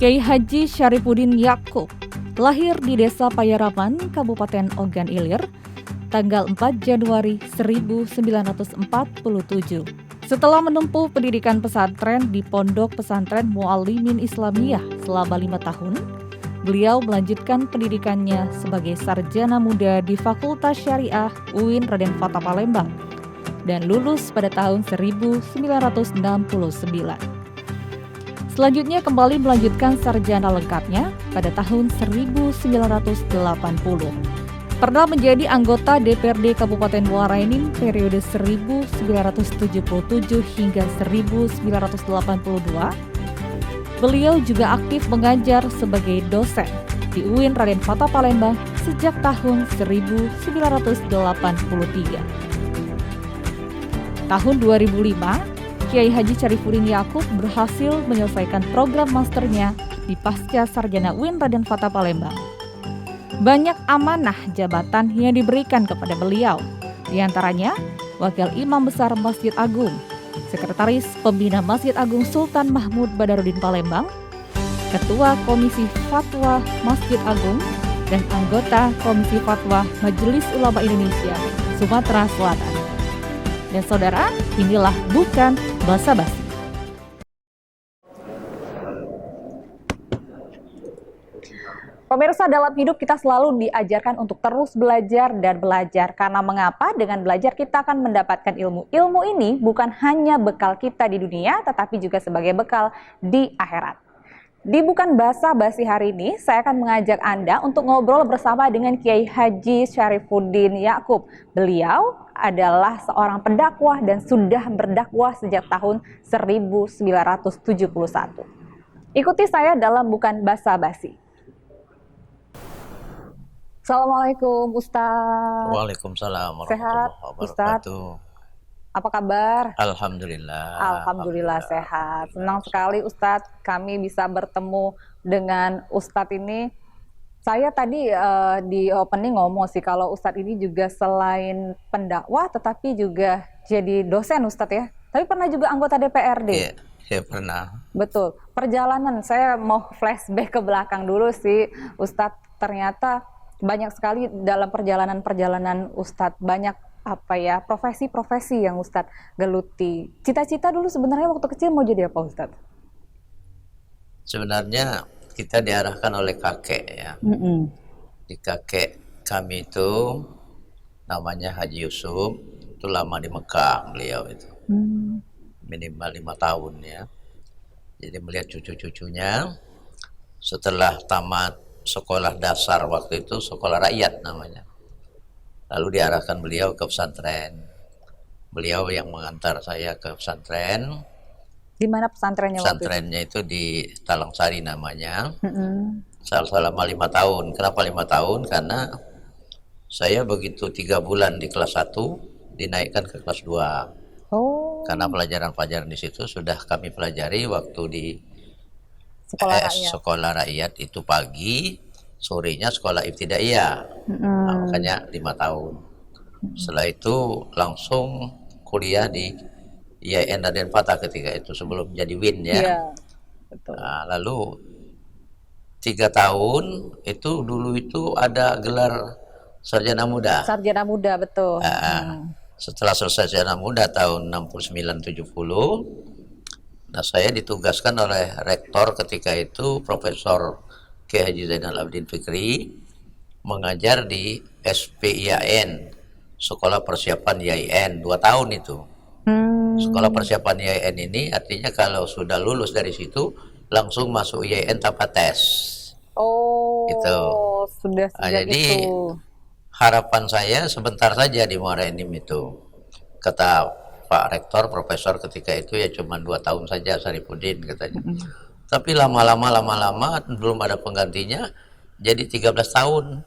Kiai Haji Syarifuddin Yakub lahir di Desa Payaraman, Kabupaten Ogan Ilir, tanggal 4 Januari 1947. Setelah menempuh pendidikan pesantren di Pondok Pesantren Muallimin Islamiyah selama 5 tahun, beliau melanjutkan pendidikannya sebagai sarjana muda di Fakultas Syariah UIN Raden Fatah Palembang dan lulus pada tahun 1969. Selanjutnya kembali melanjutkan sarjana lengkapnya pada tahun 1980. Pernah menjadi anggota DPRD Kabupaten Muara Enim periode 1977 hingga 1982. Beliau juga aktif mengajar sebagai dosen di UIN Raden Fatah Palembang sejak tahun 1983. Tahun 2005, Kiai Haji Syarifuddin Yakub berhasil menyelesaikan program masternya di Pasca Sarjana UIN Raden Fatah Palembang. Banyak amanah jabatan yang diberikan kepada beliau, di antaranya Wakil Imam Besar Masjid Agung, Sekretaris Pembina Masjid Agung Sultan Mahmud Badarudin Palembang, Ketua Komisi Fatwa Masjid Agung, dan anggota Komisi Fatwa Majelis Ulama Indonesia Sumatera Selatan. Dan saudara, inilah bukan basa-basi. Pemirsa, dalam hidup kita selalu diajarkan untuk terus belajar dan belajar. Karena mengapa? Dengan belajar kita akan mendapatkan ilmu. Ilmu ini bukan hanya bekal kita di dunia, tetapi juga sebagai bekal di akhirat. Di Bukan Basa-Basi hari ini, saya akan mengajak Anda untuk ngobrol bersama dengan Kiai Haji Syarifuddin Yakub. Beliau adalah seorang pendakwah dan sudah berdakwah sejak tahun 1971. Ikuti saya dalam Bukan Basa-Basi. Assalamualaikum Ustaz. Waalaikumsalam Sehat Ustaz? Apa kabar? Alhamdulillah Sehat. Senang sekali Ustadz kami bisa bertemu dengan Ustadz ini. Saya tadi di opening ngomong sih kalau Ustadz ini juga selain pendakwah tetapi juga jadi dosen Ustadz ya. Tapi pernah juga anggota DPRD. Iya, saya pernah. Betul. Perjalanan saya mau flashback ke belakang dulu sih Ustadz. Ternyata banyak sekali dalam perjalanan Ustadz, banyak profesi-profesi yang Ustadz geluti. Cita-cita dulu sebenarnya waktu kecil mau jadi apa Ustadz? Sebenarnya kita diarahkan oleh kakek ya. Di kakek kami itu namanya Haji Yusuf, itu lama di Mekah beliau itu. Minimal 5 tahun ya. Jadi melihat cucu-cucunya setelah tamat sekolah dasar waktu itu, sekolah rakyat namanya. Lalu diarahkan beliau ke pesantren. Beliau yang mengantar saya ke pesantren. Di mana pesantrennya waktu itu? Pesantrennya itu di Talangsari namanya. Selama 5 tahun. Kenapa 5 tahun? Karena saya begitu 3 bulan di kelas 1 dinaikkan ke kelas 2. Karena pelajaran-pelajaran di situ sudah kami pelajari waktu di sekolah rakyat itu pagi, sorenya sekolah ibtidaiyah. Nah, makanya 5 tahun. Setelah itu langsung kuliah di IAIN Raden Fatah ketika itu sebelum jadi WIN ya. Iya, betul. Nah, lalu 3 tahun itu dulu itu ada gelar sarjana muda. Sarjana muda, betul. Setelah selesai sarjana muda tahun 69-70, nah saya ditugaskan oleh rektor ketika itu Profesor Kiai Haji Zainal Abidin Fikri mengajar di SPIAN, Sekolah Persiapan IAIN, 2 tahun itu. Sekolah Persiapan IAIN ini artinya kalau sudah lulus dari situ langsung masuk IAIN tanpa tes. Gitu. Sudah jadi itu. Harapan saya sebentar saja di Muara Enim itu. Kata Pak Rektor, Profesor ketika itu ya cuma 2 tahun saja Syarifuddin katanya. Tapi lama-lama belum ada penggantinya, jadi 13 tahun.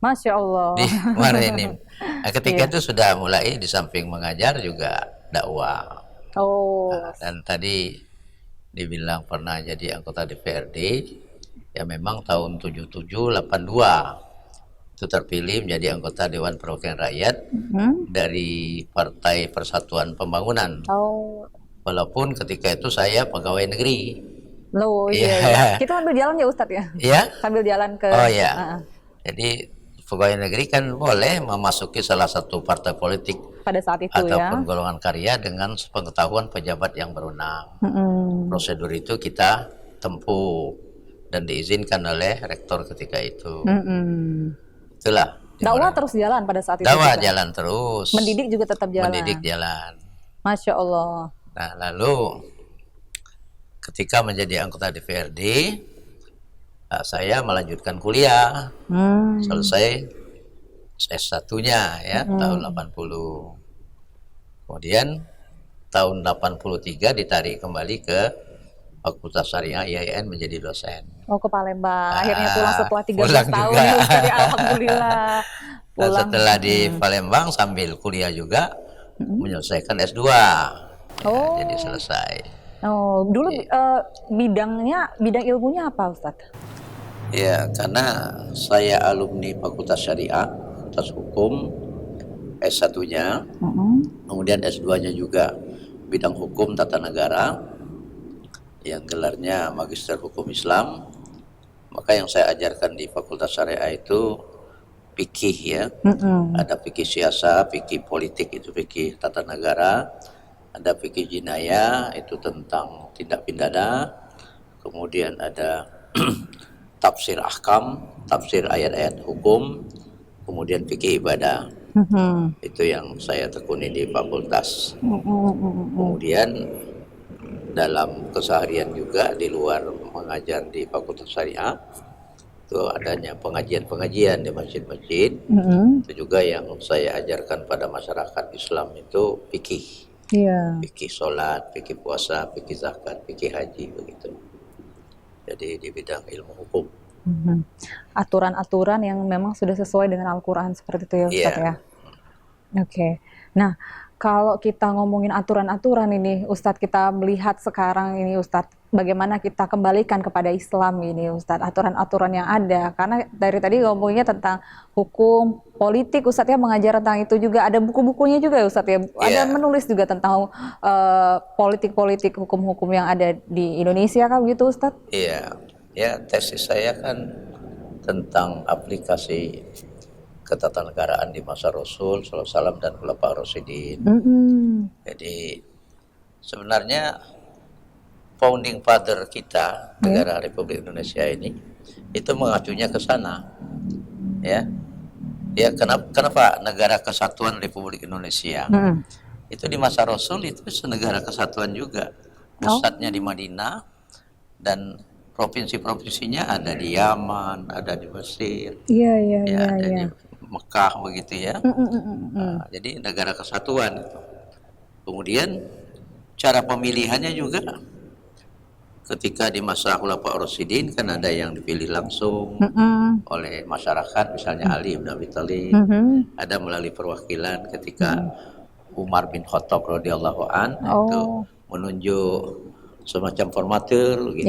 Masya Allah. Di Muara Enim. Nah, ketika itu sudah mulai di samping mengajar juga dakwah. Nah, dan tadi dibilang pernah jadi anggota DPRD, ya memang tahun 77-82 itu terpilih menjadi anggota Dewan Perwakilan Rakyat dari Partai Persatuan Pembangunan. Walaupun ketika itu saya pegawai negeri. Loh, iya. Kita sambil jalan ya Ustadz ya? Iya. Sambil jalan ke... Oh iya. Jadi pegawai negeri kan boleh memasuki salah satu partai politik pada saat itu ataupun golongan karya dengan pengetahuan pejabat yang berwenang. Prosedur itu kita tempuh dan diizinkan oleh rektor ketika itu. Itulah. Dakwah terus jalan pada saat itu. Dakwah jalan terus. Mendidik juga tetap jalan. Mendidik jalan. Masya Allah. Nah, lalu ketika menjadi anggota DPRD, saya melanjutkan kuliah. Selesai S1-nya ya, tahun 80. Kemudian tahun 83 ditarik kembali ke Fakultas Syariah IAIN menjadi dosen. Oh, ke Palembang. Akhirnya pulang setelah 13 tahun ya Ustaz. Alhamdulillah. Pulang. Nah, setelah di Palembang sambil kuliah juga menyelesaikan S2. Oh. Jadi selesai. Oh, dulu bidang ilmunya apa Ustaz? Ya, karena saya alumni Fakultas Syariah, Fakultas Hukum, S1-nya, kemudian S2-nya juga bidang hukum tata negara, yang gelarnya Magister Hukum Islam. Maka yang saya ajarkan di Fakultas Syariah itu fikih ya, ada fikih siasa, fikih politik itu fikih tata negara, ada fikih jinayah itu tentang tindak pidana, kemudian ada tafsir ahkam, tafsir ayat-ayat hukum, kemudian fikih ibadah. Itu yang saya tekuni di fakultas. Kemudian dalam keseharian juga di luar mengajar di Fakultas Syariah, itu adanya pengajian-pengajian di masjid-masjid. Itu juga yang saya ajarkan pada masyarakat Islam itu fikih. Fikih sholat, fikih puasa, fikih zakat, fikih haji begitu. Jadi di bidang ilmu hukum. Aturan-aturan yang memang sudah sesuai dengan Al-Quran seperti itu ya Ustaz ya. Oke. Nah, kalau kita ngomongin aturan-aturan ini Ustadz, kita melihat sekarang ini Ustadz, bagaimana kita kembalikan kepada Islam ini Ustadz, aturan-aturan yang ada. Karena dari tadi ngomonginnya tentang hukum, politik Ustadz ya, mengajar tentang itu juga. Ada buku-bukunya juga ya Ustadz ya. Ada menulis juga tentang politik-politik, hukum-hukum yang ada di Indonesia kan gitu Ustadz? Iya, ya tesis saya kan tentang aplikasi ketatanegaraan di masa Rasul SAW dan Khulafaur Rasyidin. Jadi sebenarnya founding father kita negara Republik Indonesia ini itu mengacunya ke sana, ya. Ya kenapa negara kesatuan Republik Indonesia? Itu di masa Rasul itu negara kesatuan juga. Pusatnya di Madinah dan provinsi-provinsinya ada di Yaman, ada di Mesir, ada di Mekah begitu ya. Nah, jadi negara kesatuan itu. Kemudian cara pemilihannya juga ketika di masa Khulafaur Rasyidin kan ada yang dipilih langsung oleh masyarakat, misalnya Ali bin Abi Thalib, ada melalui perwakilan ketika Umar bin Khattab radhiyallahu an itu menunjuk semacam formatur gitu.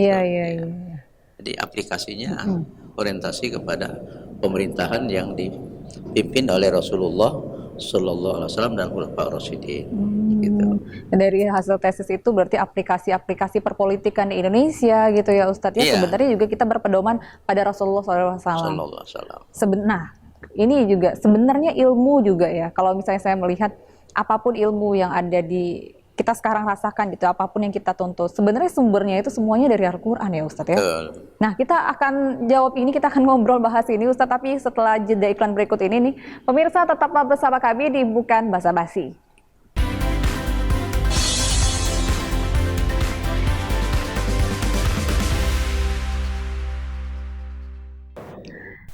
Jadi aplikasinya orientasi kepada pemerintahan yang dipimpin oleh Rasulullah Sallallahu Alaihi Wasallam dan Khulafaur Rasyidin. Gitu. Dari hasil tesis itu berarti aplikasi-aplikasi perpolitikan di Indonesia gitu ya Ustadz ya. Sebenarnya juga kita berpedoman pada Rasulullah SAW. Nah, ini juga sebenarnya ilmu juga ya. Kalau misalnya saya melihat apapun ilmu yang ada di kita sekarang rasakan gitu, apapun yang kita tuntut, sebenarnya sumbernya itu semuanya dari Al-Quran ya Ustadz ya. Nah, kita akan jawab ini, kita akan ngobrol bahas ini Ustadz, tapi setelah jeda iklan berikut ini nih, pemirsa tetaplah bersama kami di Bukan Basa-Basi.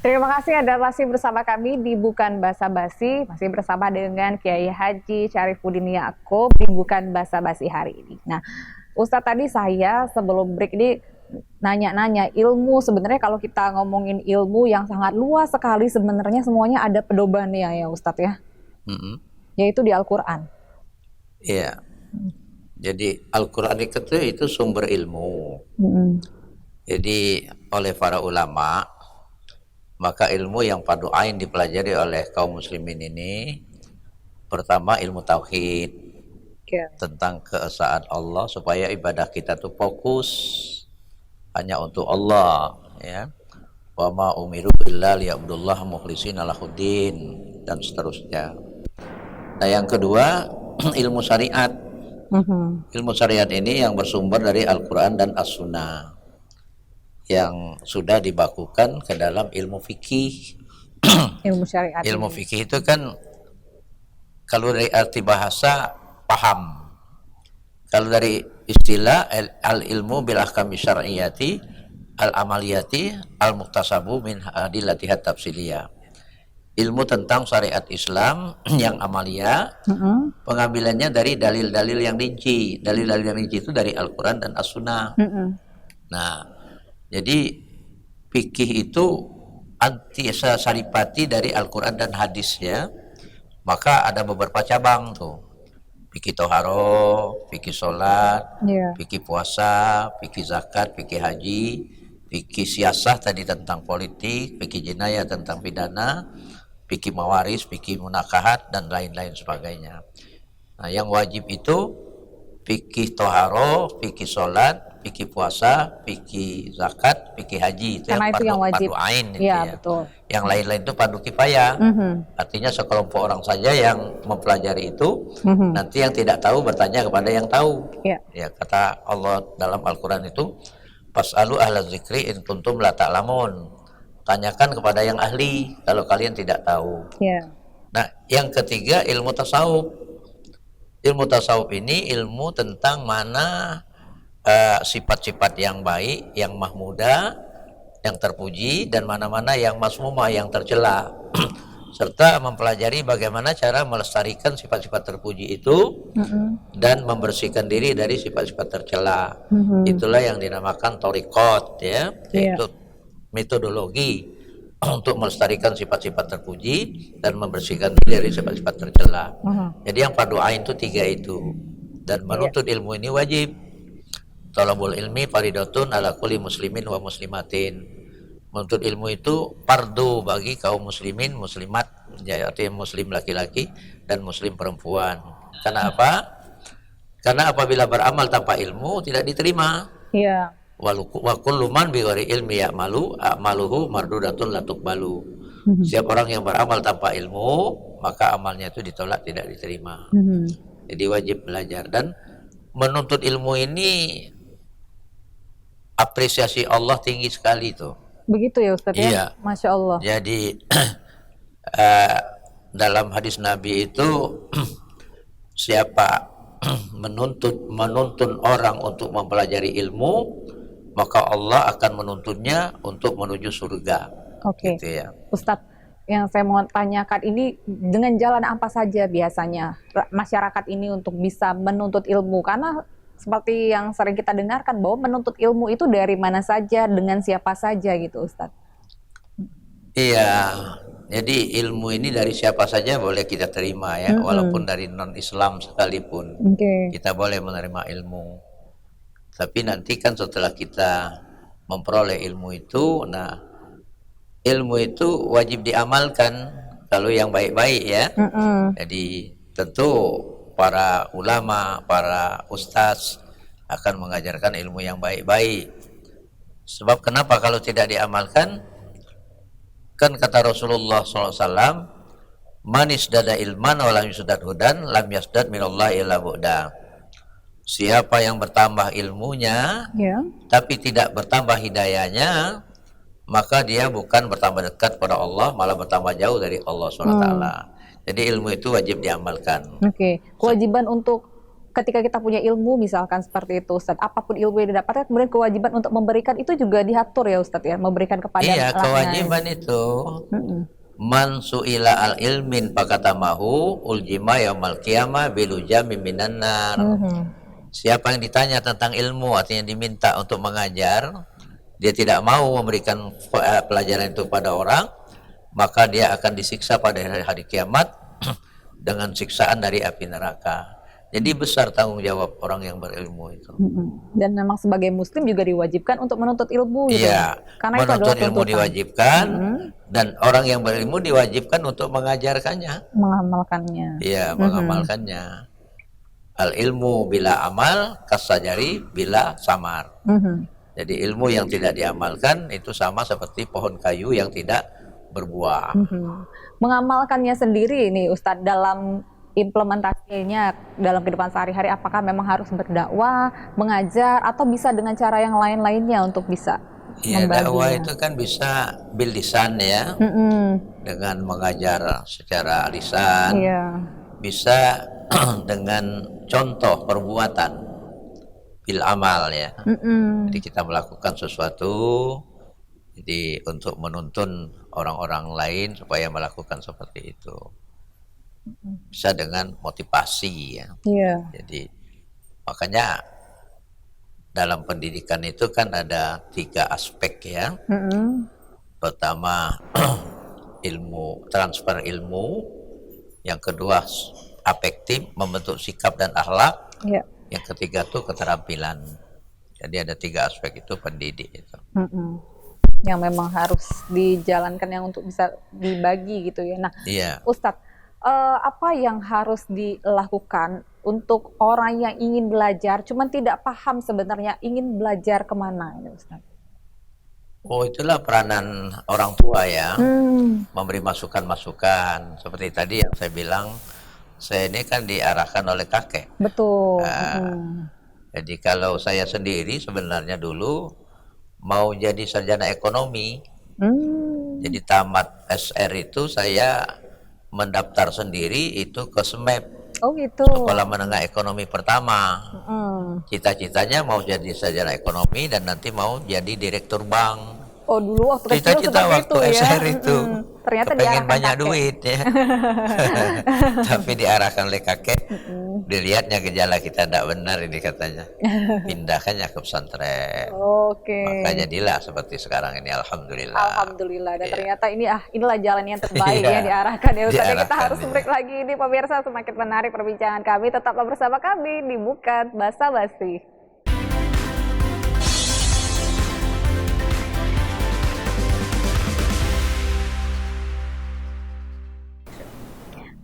Terima kasih Anda masih bersama kami di Bukan Basa-Basi, masih bersama dengan Kiai Haji Syarifuddin Yaakob di Bukan Basa-Basi hari ini. Nah, Ustadz tadi saya sebelum break ini nanya-nanya ilmu, sebenarnya kalau kita ngomongin ilmu yang sangat luas sekali, sebenarnya semuanya ada pedomannya ya Ustadz ya, yaitu di Al-Quran. Iya, jadi Al-Quran itu sumber ilmu. Jadi oleh para ulama, maka ilmu yang fardu ain dipelajari oleh kaum muslimin ini pertama ilmu tauhid, tentang keesaan Allah supaya ibadah kita tuh fokus hanya untuk Allah, ya. Wa ma umiru illa liya'budullaha mukhlishina lahuddin, dan seterusnya. Nah, yang kedua, ilmu syariat. Ilmu syariat ini yang bersumber dari Al-Quran dan As-Sunnah, yang sudah dibakukan ke dalam ilmu fikih. Ilmu syariat. Ilmu fikih itu kan kalau dari arti bahasa paham. Kalau dari istilah al-ilmu bil ahkami syar'iyyati al-amaliyati al-muktasabu min adillatihat tafsiliyah. Ilmu tentang syariat Islam yang amalia, pengambilannya dari dalil-dalil yang rinci. Dalil-dalil yang rinci itu dari Al-Quran dan As-Sunnah. Nah, jadi fikih itu anti saripati dari Al-Quran dan hadis, ya. Maka ada beberapa cabang tuh. Fikih toharo, fikih sholat, fikih puasa, fikih zakat, fikih haji, fikih siasah tadi tentang politik, fikih jinayah tentang pidana, fikih mawaris, fikih munakahat, dan lain-lain sebagainya. Nah, yang wajib itu fikih toharo, fikih sholat, fikih puasa, fikih zakat, fikih haji. Itu karena yang wajib. Fardu ain itu, ya, ya. Betul. Yang lain-lain itu fardu kifayah. Artinya sekelompok orang saja yang mempelajari itu, nanti yang tidak tahu bertanya kepada yang tahu. Ya, kata Allah dalam Al-Quran itu, fas'alu ahla dzikri in kuntum la ta'lamun. Tanyakan kepada yang ahli kalau kalian tidak tahu. Nah, yang ketiga ilmu tasawuf. Ilmu tasawuf ini ilmu tentang mana sifat-sifat yang baik, yang mahmudah, yang terpuji, dan mana-mana yang masmumah, yang tercela. Serta mempelajari bagaimana cara melestarikan sifat-sifat terpuji itu dan membersihkan diri dari sifat-sifat tercela. Itulah yang dinamakan thariqat, ya, yaitu metodologi untuk melestarikan sifat-sifat terpuji dan membersihkan diri dari sifat-sifat tercela. Jadi yang fardu ain itu 3 itu. Dan menuntut ilmu ini wajib. Thalabul ilmi faridatun ala kulli muslimin wa muslimatin. Menuntut ilmu itu fardu bagi kaum muslimin, muslimat, artinya muslim laki-laki dan muslim perempuan. Karena apa? Karena apabila beramal tanpa ilmu tidak diterima. Wa kullu man bi ghairi ilmi ya'malu a'maluhu mardudatun la tuqbalu. Setiap orang yang beramal tanpa ilmu, maka amalnya itu ditolak, tidak diterima. Jadi wajib belajar. Dan menuntut ilmu ini apresiasi Allah tinggi sekali tuh. Begitu ya Ustaz, ya? Masya Allah. Jadi dalam hadis Nabi itu siapa menuntun orang untuk mempelajari ilmu, maka Allah akan menuntunnya untuk menuju surga. Gitu ya. Ustadz, yang saya mau tanyakan ini, dengan jalan apa saja biasanya masyarakat ini untuk bisa menuntut ilmu? Karena seperti yang sering kita dengarkan bahwa menuntut ilmu itu dari mana saja, dengan siapa saja gitu Ustadz. Iya, jadi ilmu ini dari siapa saja boleh kita terima, ya, walaupun dari non-Islam sekalipun kita boleh menerima ilmu. Tapi nanti kan setelah kita memperoleh ilmu itu, nah ilmu itu wajib diamalkan kalau yang baik-baik, ya. Jadi tentu para ulama, para ustadz akan mengajarkan ilmu yang baik-baik. Sebab kenapa kalau tidak diamalkan? Kan kata Rasulullah SAW, manis dada ilman walam yusdad hudan lam yasdad minallahi illa bu'da. Siapa yang bertambah ilmunya, tapi tidak bertambah hidayahnya, maka dia bukan bertambah dekat pada Allah, malah bertambah jauh dari Allah SWT. Jadi ilmu itu wajib diamalkan. Kewajiban untuk ketika kita punya ilmu misalkan seperti itu Ustaz, apapun ilmu yang didapatkan, kemudian kewajiban untuk memberikan itu juga diatur ya Ustaz, ya, memberikan kepada kewajiban itu. Man su'ila al ilmin fakatamahu uljima yaumal qiyamah bilujami minan nar. Siapa yang ditanya tentang ilmu, artinya diminta untuk mengajar, dia tidak mau memberikan pelajaran itu pada orang, maka dia akan disiksa pada hari kiamat dengan siksaan dari api neraka. Jadi besar tanggung jawab orang yang berilmu itu. Dan memang sebagai muslim juga diwajibkan untuk menuntut ilmu gitu. Karena menuntut ilmu diwajibkan, dan orang yang berilmu diwajibkan untuk mengajarkannya, mengamalkannya. Mengamalkannya. Al ilmu bila amal kasajari bila samar. Jadi ilmu yang tidak diamalkan itu sama seperti pohon kayu yang tidak berbuah. Mengamalkannya sendiri nih Ustadz, dalam implementasinya dalam kehidupan sehari-hari, apakah memang harus berdakwah, mengajar, atau bisa dengan cara yang lain-lainnya untuk bisa Ya, dakwah membaginya? itu kan bisa bil lisan ya, dengan mengajar secara lisan, Iya. bisa dengan contoh perbuatan bil amal ya. Jadi kita melakukan sesuatu, jadi untuk menuntun orang-orang lain supaya melakukan seperti itu. Bisa dengan motivasi ya. Iya. Jadi makanya dalam pendidikan itu kan ada 3 aspek ya. Pertama ilmu, transfer ilmu. Yang kedua afektif, membentuk sikap dan akhlak. Iya. Yang ketiga tuh keterampilan. Jadi ada 3 aspek itu pendidik itu. Yang memang harus dijalankan, yang untuk bisa dibagi gitu ya. Nah, Iya. Ustadz, apa yang harus dilakukan untuk orang yang ingin belajar, cuman tidak paham sebenarnya ingin belajar kemana ini Ustadz? Oh, itulah peranan orang tua ya, memberi masukan-masukan. Seperti tadi yang saya bilang, saya ini kan diarahkan oleh kakek. Betul. Jadi kalau saya sendiri sebenarnya dulu mau jadi sarjana ekonomi. Jadi tamat SR itu saya mendaftar sendiri itu ke SMEP, Oh gitu. Sekolah Menengah Ekonomi Pertama. Cita-citanya mau jadi sarjana ekonomi dan nanti mau jadi direktur bank. Oh dulu waktu kecil Cita-cita seperti waktu itu ya. SR itu. Ternyata Kepengen diarahkan banyak kakek. duit ya. Tapi diarahkan oleh kakek. Dilihatnya gejala kita tidak benar ini katanya. Pindahkannya ke pesantren. Oke. Maka jadilah seperti sekarang ini, alhamdulillah. Alhamdulillah. Dan Iya. ternyata inilah jalan yang terbaik Iya. ya, diarahkan ya Ustadz. Kita Diarahkan, harus iya. break lagi ini pemirsa, semakin menarik perbincangan kami. Tetaplah bersama kami di Bukan Basa-Basi.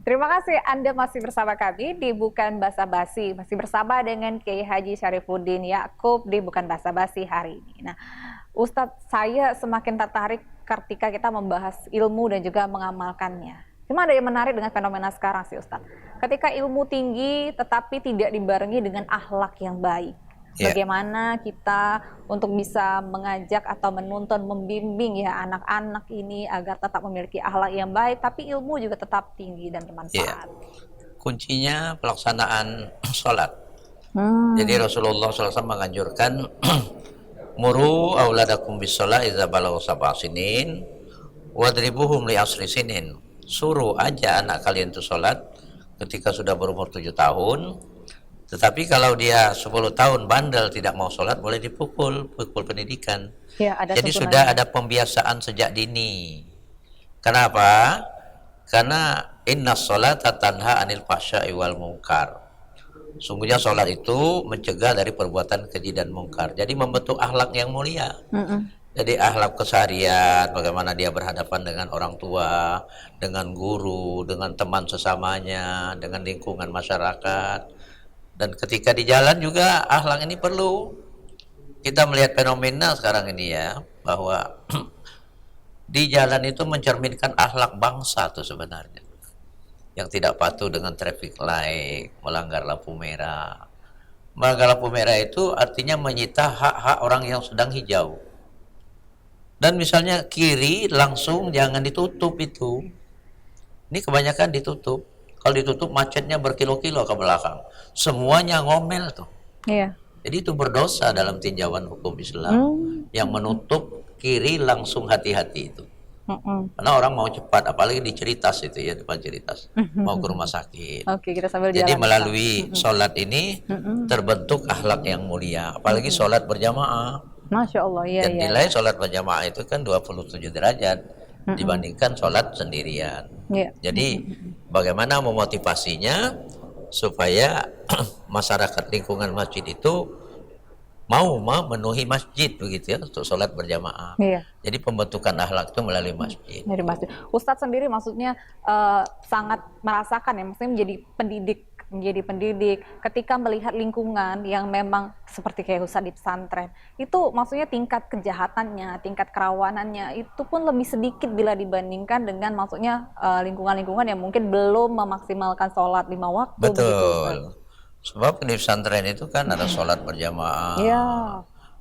Terima kasih Anda masih bersama kami di Bukan Basa-Basi. Masih bersama dengan Kiai Haji Syarifuddin Yaqub di Bukan Basa-Basi hari ini. Nah, Ustadz, saya semakin tertarik ketika kita membahas ilmu dan juga mengamalkannya. Cuma ada yang menarik dengan fenomena sekarang sih Ustadz. Ketika ilmu tinggi tetapi tidak dibarengi dengan akhlak yang baik. Yeah. Bagaimana kita untuk bisa mengajak atau menuntun, membimbing ya anak-anak ini agar tetap memiliki akhlak yang baik, tapi ilmu juga tetap tinggi dan bermanfaat. Yeah. Kuncinya pelaksanaan sholat. Jadi Rasulullah SAW menganjurkan muru auladakum bisolah idza balagha sab'a sinin wadribuhum li asri sinin. Suruh aja anak kalian itu sholat ketika sudah berumur 7 tahun. Tetapi kalau dia 10 tahun bandel tidak mau sholat, boleh dipukul pendidikan. Ya, ada jadi tuntunannya. sudah ada pembiasaan sejak dini. Kenapa? Karena inna sholata tanha anil fahsya'i wal munkar. Sungguhnya sholat itu mencegah dari perbuatan keji dan mungkar. Jadi membentuk akhlak yang mulia. Jadi akhlak keseharian, bagaimana dia berhadapan dengan orang tua, dengan guru, dengan teman sesamanya, dengan lingkungan masyarakat. Dan ketika di jalan juga akhlak ini perlu. Kita melihat fenomena sekarang ini ya, bahwa di jalan itu mencerminkan akhlak bangsa tuh sebenarnya. Yang tidak patuh dengan traffic light, melanggar lampu merah. Melanggar lampu merah itu artinya menyita hak-hak orang yang sedang hijau. Dan misalnya kiri langsung jangan ditutup itu. Ini kebanyakan ditutup. Kalau ditutup macetnya berkilo-kilo ke belakang. Semuanya ngomel tuh. Iya. Jadi itu berdosa dalam tinjauan hukum Islam. Yang menutup kiri langsung hati-hati itu. Karena orang mau cepat, apalagi di Ciritas itu ya, depan Ciritas. Mau ke rumah sakit. Oke, kita sambil Jadi jalan. melalui sholat ini terbentuk akhlak yang mulia. Apalagi sholat berjamaah. Masya Allah, iya. Dan nilai sholat berjamaah itu kan 27 derajat dibandingkan sholat sendirian. Iya. Jadi bagaimana memotivasinya supaya masyarakat lingkungan masjid itu mau memenuhi masjid begitu ya untuk sholat berjamaah. Iya. Jadi pembentukan akhlak itu melalui masjid. Dari masjid. Ustadz sendiri maksudnya sangat merasakan ya, maksudnya menjadi pendidik menjadi pendidik, ketika melihat lingkungan yang memang seperti kayak Ustadz di pesantren, itu maksudnya tingkat kejahatannya, tingkat kerawanannya itu pun lebih sedikit bila dibandingkan dengan maksudnya lingkungan-lingkungan yang mungkin belum memaksimalkan sholat 5 waktu. Betul. Begitu, Ustadz. Sebab di pesantren itu kan ada sholat berjamaah. Iya.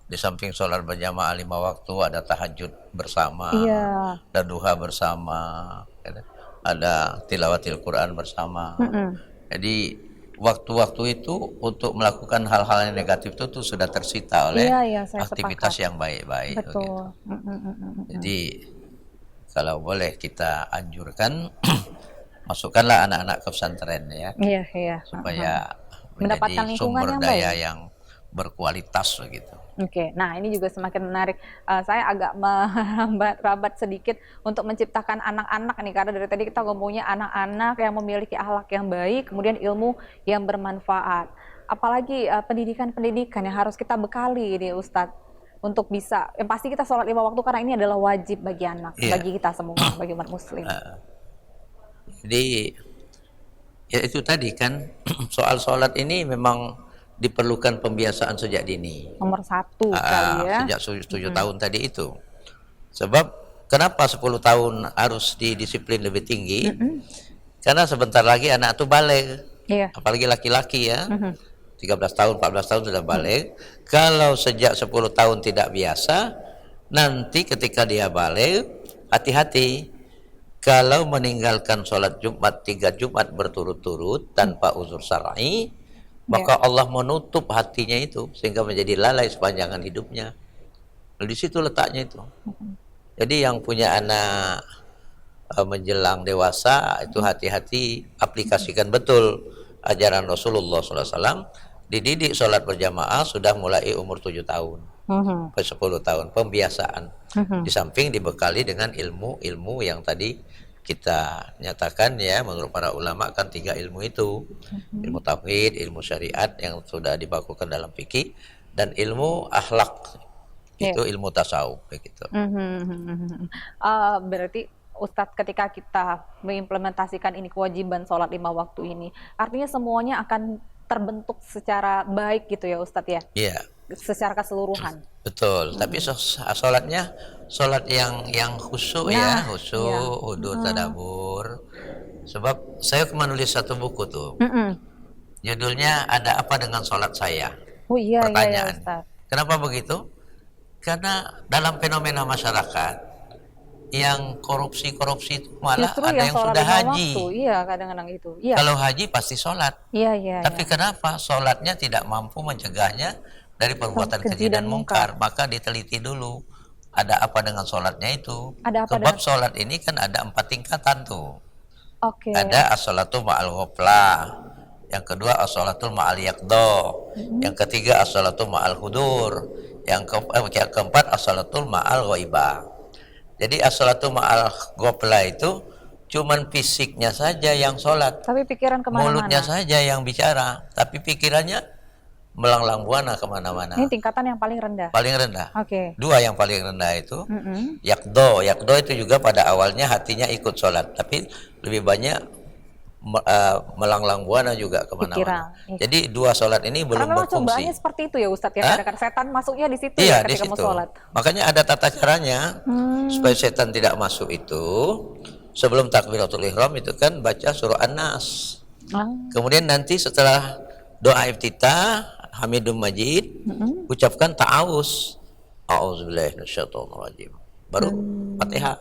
Di samping sholat berjamaah 5 waktu ada tahajud bersama, Iya. ada duha bersama, ada tilawatil Quran bersama. Jadi waktu-waktu itu untuk melakukan hal-hal yang negatif itu tuh sudah tersita oleh saya aktivitas sepakat. yang baik-baik. Betul. Gitu. Jadi kalau boleh kita anjurkan masukkanlah anak-anak ke pesantren ya, Iya. supaya Mendapatkan menjadi lingkungan sumber yang daya baik. yang berkualitas begitu. Oke, nah ini juga semakin menarik. Saya agak merambat sedikit untuk menciptakan anak-anak nih, karena dari tadi kita ngomongnya anak-anak yang memiliki akhlak yang baik, kemudian ilmu yang bermanfaat. Apalagi pendidikan-pendidikan yang harus kita bekali nih Ustadz, untuk bisa, yang pasti kita sholat 5 waktu karena ini adalah wajib bagi anak, bagi kita semua, bagi umat muslim. Jadi ya itu tadi kan soal sholat ini memang diperlukan pembiasaan sejak dini. Nomor 1 kali ya. Sejak 7 tahun tadi itu. Sebab kenapa 10 tahun harus didisiplin lebih tinggi? Karena sebentar lagi anak itu balik. Iya. Apalagi laki-laki ya. 13 tahun, 14 tahun sudah balik. Kalau sejak 10 tahun tidak biasa, nanti ketika dia balik, hati-hati. Kalau meninggalkan sholat Jumat 3 Jumat berturut-turut tanpa uzur syar'i, maka Allah menutup hatinya itu sehingga menjadi lalai sepanjangan hidupnya. Di situ letaknya itu. Jadi yang punya anak menjelang dewasa itu hati-hati, aplikasikan betul ajaran Rasulullah SAW. Dididik sholat berjamaah sudah mulai umur 7 tahun ke 10 tahun, pembiasaan. Di samping dibekali dengan ilmu-ilmu yang tadi kita nyatakan ya, menurut para ulama kan 3 ilmu itu, ilmu tauhid, ilmu syariat yang sudah dibakukan dalam fikih, dan ilmu akhlak itu ilmu tasawuf begitu. Berarti Ustadz, ketika kita mengimplementasikan ini kewajiban sholat 5 waktu ini, artinya semuanya akan terbentuk secara baik gitu ya Ustadz ya? Iya. Secara keseluruhan. Betul, tapi sholatnya sholat yang khusyuk ya, khusyuk, hudur, tadabur. Sebab saya menulis satu buku tuh, judulnya Ada Apa Dengan Sholat Saya? Oh iya, Pertanyaan. iya Ustadz. Kenapa begitu? Karena dalam fenomena masyarakat yang korupsi itu malah Justru ada yang sholat sudah 5 haji. waktu, iya kadang-kadang itu. Iya. Kalau haji pasti sholat. Iya. Tapi kenapa sholatnya tidak mampu mencegahnya dari perbuatan keji dan mungkar? Maka diteliti dulu ada apa dengan sholatnya itu. Sebab sholat ini kan ada 4 tingkatan tuh. Ada as-sholatu ma'al ghaflah, yang kedua as-sholatu ma'al yaqdo, yang ketiga as-sholatu ma'al hudur, yang keempat as-sholatu ma'al ghaibah. Jadi as-sholatu ma'al ghaflah itu cuman fisiknya saja yang sholat, tapi pikiran kemana-mana, mulutnya saja yang bicara, tapi pikirannya melanglang buana kemana-mana. Ini tingkatan yang paling rendah. Paling rendah. Oke. 2 yang paling rendah itu yakdo. Yakdo itu juga pada awalnya hatinya ikut sholat, tapi lebih banyak melanglang buana juga kemana-mana. Jadi 2 sholat ini belum karena berfungsi. Karena seperti itu ya Ustadz ya, kadang-kadang setan masuknya di situ iya, ya ketika mau sholat. Makanya ada tata caranya supaya setan tidak masuk itu. Sebelum takbiratul ihram itu kan baca surah An-Nas. Kemudian nanti setelah doa iftitah Hamidum Majid, ucapkan ta'awuz. A'udzubillahi minasyaitonirrajim. Baru Fatihah.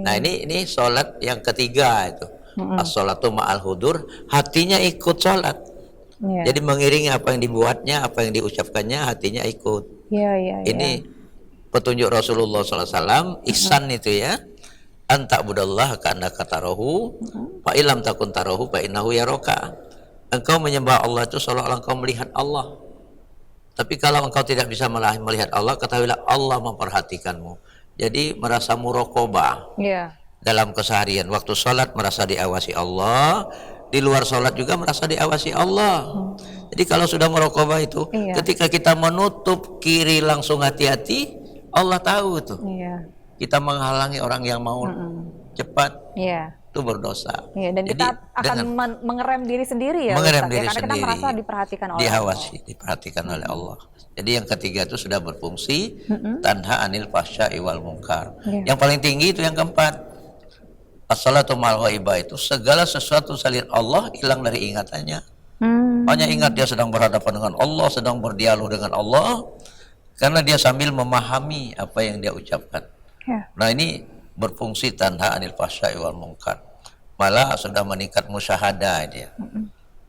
Nah, ini salat yang ketiga itu. As-sholatu ma'al hudur, hatinya ikut salat. Jadi mengiringi apa yang dibuatnya, apa yang diucapkannya, hatinya ikut. Ini petunjuk Rasulullah SAW, ihsan itu ya. Anta budallah ka'annaka tarahu, fa illam takun tarahu fa innahu yaraka. Engkau menyembah Allah itu seolah-olah engkau melihat Allah. Tapi kalau engkau tidak bisa melihat Allah, ketahuilah Allah memperhatikanmu. Jadi merasa muraqabah. Dalam keseharian, waktu sholat merasa diawasi Allah, di luar sholat juga merasa diawasi Allah. Jadi kalau sudah muraqabah itu, ketika kita menutup kiri langsung hati-hati, Allah tahu tuh. Kita menghalangi orang yang mau cepat, itu berdosa. Iya, dan Jadi, kita akan mengerem diri sendiri ya, mengerem Ustaz, diri karena sendiri, kita merasa diperhatikan oleh diawasi, diperhatikan oleh Allah. Jadi yang ketiga itu sudah berfungsi tanha anil fahsya'i wal munkar. Yang paling tinggi itu yang keempat, as-salatu ma'al ghaibah, itu segala sesuatu selain Allah hilang dari ingatannya. Hanya ingat dia sedang berhadapan dengan Allah, sedang berdialog dengan Allah, karena dia sambil memahami apa yang dia ucapkan. Nah ini berfungsi tanha anil fahsya'i wal munkar. Malah sudah meningkat musyahadah dia.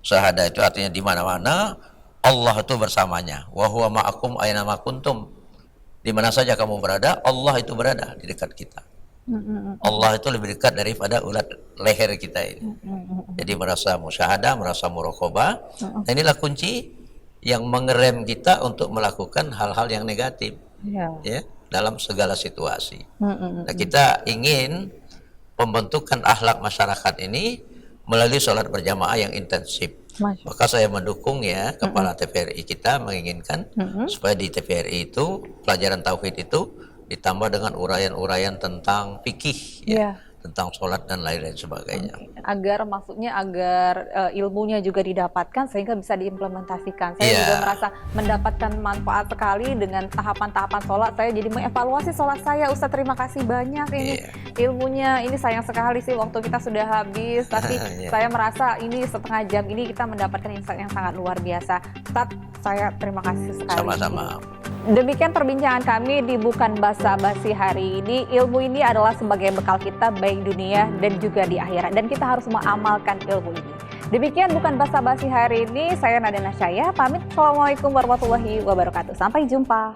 Musyahadah itu artinya di mana-mana Allah itu bersamanya. Wa huwa ma'akum aina ma kuntum. Di mana saja kamu berada, Allah itu berada di dekat kita. Allah itu lebih dekat daripada ulat leher kita ini. Jadi merasa musyahadah, merasa muraqabah. Nah, inilah kunci yang mengerem kita untuk melakukan hal-hal yang negatif. Ya, dalam segala situasi. Nah, kita ingin pembentukan akhlak masyarakat ini melalui sholat berjamaah yang intensif. Maka saya mendukung ya Kepala TVRI kita menginginkan supaya di TVRI itu pelajaran tauhid itu ditambah dengan uraian-uraian tentang fikih ya. Tentang sholat dan lain-lain sebagainya. Agar ilmunya juga didapatkan sehingga bisa diimplementasikan. Saya juga merasa mendapatkan manfaat sekali dengan tahapan-tahapan sholat. Saya jadi mengevaluasi sholat saya. Ustaz, terima kasih banyak ini ilmunya. Ini sayang sekali sih waktu kita sudah habis. Tapi saya merasa ini setengah jam ini kita mendapatkan insight yang sangat luar biasa. Ustaz, saya terima kasih sekali. Sama-sama. Demikian perbincangan kami di Bukan Basa-Basi hari ini. Ilmu ini adalah sebagai bekal kita baik dunia dan juga di akhirat. Dan kita harus mengamalkan ilmu ini. Demikian Bukan Basa-Basi hari ini. Saya Nadana Syaya, pamit. Assalamualaikum warahmatullahi wabarakatuh. Sampai jumpa.